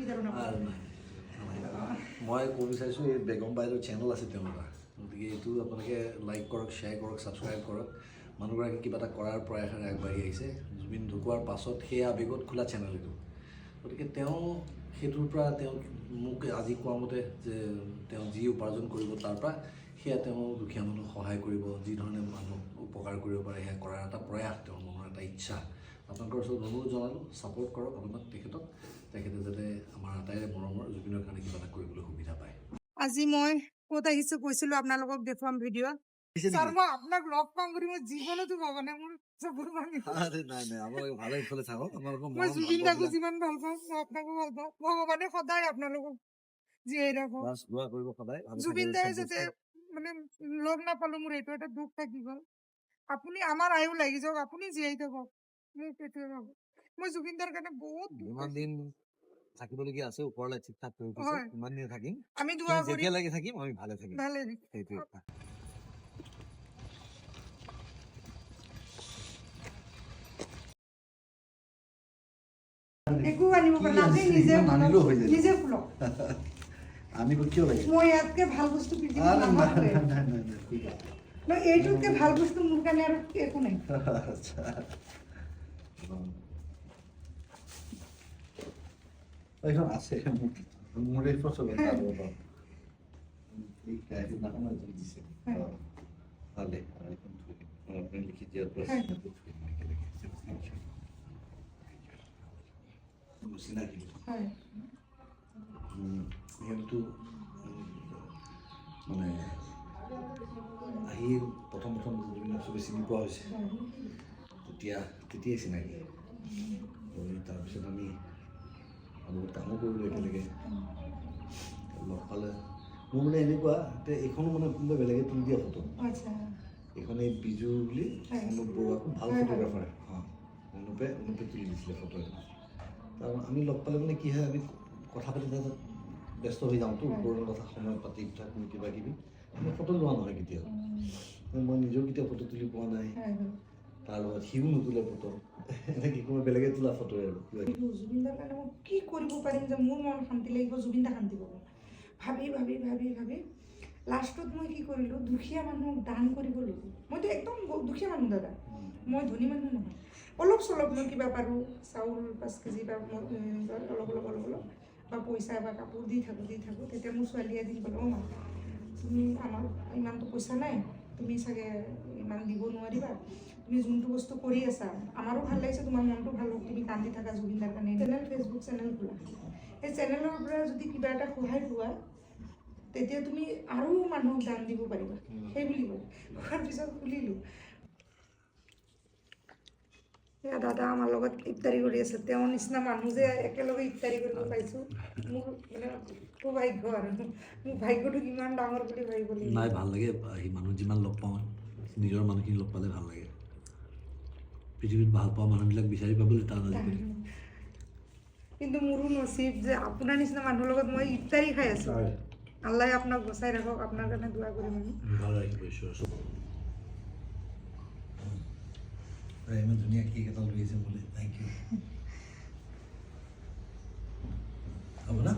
বিতৰণ মই ক'ব বিচাৰিছোঁ এই বেগম বাইদেউৰ চেনেল আছে তেওঁলোকৰ, গতিকে এইটো আপোনালোকে লাইক কৰক, শ্বেয়াৰ কৰক, ছাবস্ক্ৰাইব কৰক। মানুহগৰাকী কিবা এটা কৰাৰ প্ৰয়াসেৰে আগবাঢ়ি আহিছে। জুবিন ঢুকোৱাৰ পাছত সেই আৱেগত খোলা চেনেল এইটো, গতিকে তেওঁ সেইটোৰ পৰা তেওঁ মোক আজি কোৱা মতে যে তেওঁ যি উপাৰ্জন কৰিব তাৰ পৰা সেয়া তেওঁ দুখীয়া মানুহক সহায় কৰিব, যি ধৰণে মানুহক উপকাৰ কৰিব পাৰে সেয়া কৰাৰ এটা প্ৰয়াস, তেওঁৰ মনৰ এটা ইচ্ছা। আপোনালোকৰ ওচৰত অনুৰোধ জনালোঁ, ছাপোৰ্ট কৰক অলপমান তেখেতে যাতে আমাৰ আটাইৰে মৰমৰ জুবিনৰ কাৰণে কিবা এটা কৰিবলৈ সুবিধা পায়। আজি মই ক'ত আহিছোঁ কৈছিলোঁ আপোনালোকক দেখুৱাম ভিডিঅ'ত। ছাৰ মই আপোনাক লগ পাম বুলি মই জীৱনতো ভবা নাই। মোৰ চকুৰ পানী মই জুবিন দাকো যিমান ভাল পাওঁ মই আপোনাকো ভাল পাওঁ। ভগৱানে সদায় আপোনালোকক জীয়াই ৰাখক। জুবিন দাই যাতে মানে লগ নাপালো, মোৰ এইটো এটা দুখ থাকি গ'ল। আপুনি আমাৰ আয়ু লাগি যাওক, আপুনি জীয়াই থাকক, মোক এইটোৱে ভাবো। মই জুবিন দাৰ কাৰণে বহুত থাকিবলগীয়া আছে, ওপৰলৈ ঠিক ঠাক কৰি দিছে, ইমান দিন থাকিম, আমি দুৱা কৰি যেতিয়ালৈকে থাকিম আমি ভালে থাকিম, সেইটোৱে। একো আনিব পৰা নাই, আপুনি নিজে আনিলেও হৈ যায়, নিজে ফুলক। আনিব কিয় লাগে? মই ইয়াতকে ভাল বস্তু পিন্ধিব নাপাওঁ। এইটোতকে ভাল বস্তু মোৰ কাৰণে আৰু একো নাই। এইখন আছে মোৰ এই ফটো দিছে ভালে আপুনি লিখি দিয়াৰ চিনাকি সিহঁতটো মানে আহি প্ৰথম জুবিনক চবেই চিনি পোৱা হৈছে, তেতিয়াই চিনাকি। তাৰপিছত আমি বহুত কামো কৰিলোঁ একেলগে, লগ পালে মোৰ মানে এনেকুৱা এইখনো মানে কোনোবা বেলেগে তুলি দিয়া ফটো। এইখন এই বিজু বুলি অনুপ বৰুৱা খুব ভাল ফটোগ্ৰাফাৰ, অনুপে তুলি দিছিলে ফটো এখন। তাৰ আমি লগ পালে মানে কি হয়, আমি কথা পাতি ব্যস্ত হৈ যাওঁতো, পুৰণি কথা সময় পাতি থাকোঁ কিবা কিবি, আমি ফটো লোৱা নহয় কেতিয়াও। মই নিজেও কেতিয়াও ফটো তুলি পোৱা নাই, তাৰ লগত সিও নুতুলে ফটো, এনেকৈ কোনো বেলেগে তোলা ফটো আৰু। জুবিন দাৰ কাৰণে মই কি কৰিব পাৰিম যে মোৰ মন শান্তি লাগিব, জুবিন দা শান্তি পাব, ভাবি ভাবি ভাবি ভাবি লাষ্টত মই কি কৰিলোঁ, দুখীয়া মানুহক দান কৰিব ল'লোঁ। মইতো একদম দুখীয়া মানুহ দাদা, মই ধনী মানুহ নহয়। অলপ চলপ মই কিবা পাৰোঁ, চাউল 5 কেজি বা অলপ বা পইচা বা কাপোৰ দি থাকোঁ। তেতিয়া মোৰ ছোৱালীয়ে এদিন ক'লে, মা তুমি আমাৰ ইমানটো পইচা নাই, তুমি চাগে ইমান দিব নোৱাৰিবা, তুমি যোনটো বস্তু কৰি আছা আমাৰো ভাল লাগিছে, তোমাৰ মনটো ভাল হওক, তুমি কান্দি থাকা জুবিন দাৰ কাৰণে। ফেচবুক চেনেল খোলা, সেই চেনেলৰ পৰা যদি কিবা এটা সহায় পোৱা তেতিয়া তুমি আৰু মানুহক দান দিব পাৰিবা, সেই বুলি কয়। খোৱাৰ পিছত খুলিলোঁ। এয়া দাদা আমাৰ লগত ইফতাৰী কৰি আছে, তেওঁৰ নিচিনা মানুহ যে একেলগে ইফতাৰী কৰিব পাইছোঁ, মোৰ মানে সৌভাগ্য আৰু মোৰ ভাগ্যটো কিমান ডাঙৰ বুলি ভাবিব লাগিব। নাই, ভাল লাগে মানুহ যিমান লগ পাওঁ, নিজৰ মানুহখিনি লগ পালে ভাল লাগে। পৃথিৱীত ভাল পোৱা মানুহবিলাক বিচাৰি পাবলৈ টান আজিকালি। কিন্তু মোৰো নচিব যে আপোনাৰ নিচিনা মানুহৰ লগত মই ইফতাৰী খাই আছোঁ। আল্লাহে আপোনাক বচাই ৰাখক, আপোনাৰ কাৰণে দোৱা কৰিম আমি। ভাল ৰাখিব ঈশ্বৰ। ইমান ধুনীয়া কেক এটা লৈ আহিছে বোলে, থেংক ইউ। হ'ব না?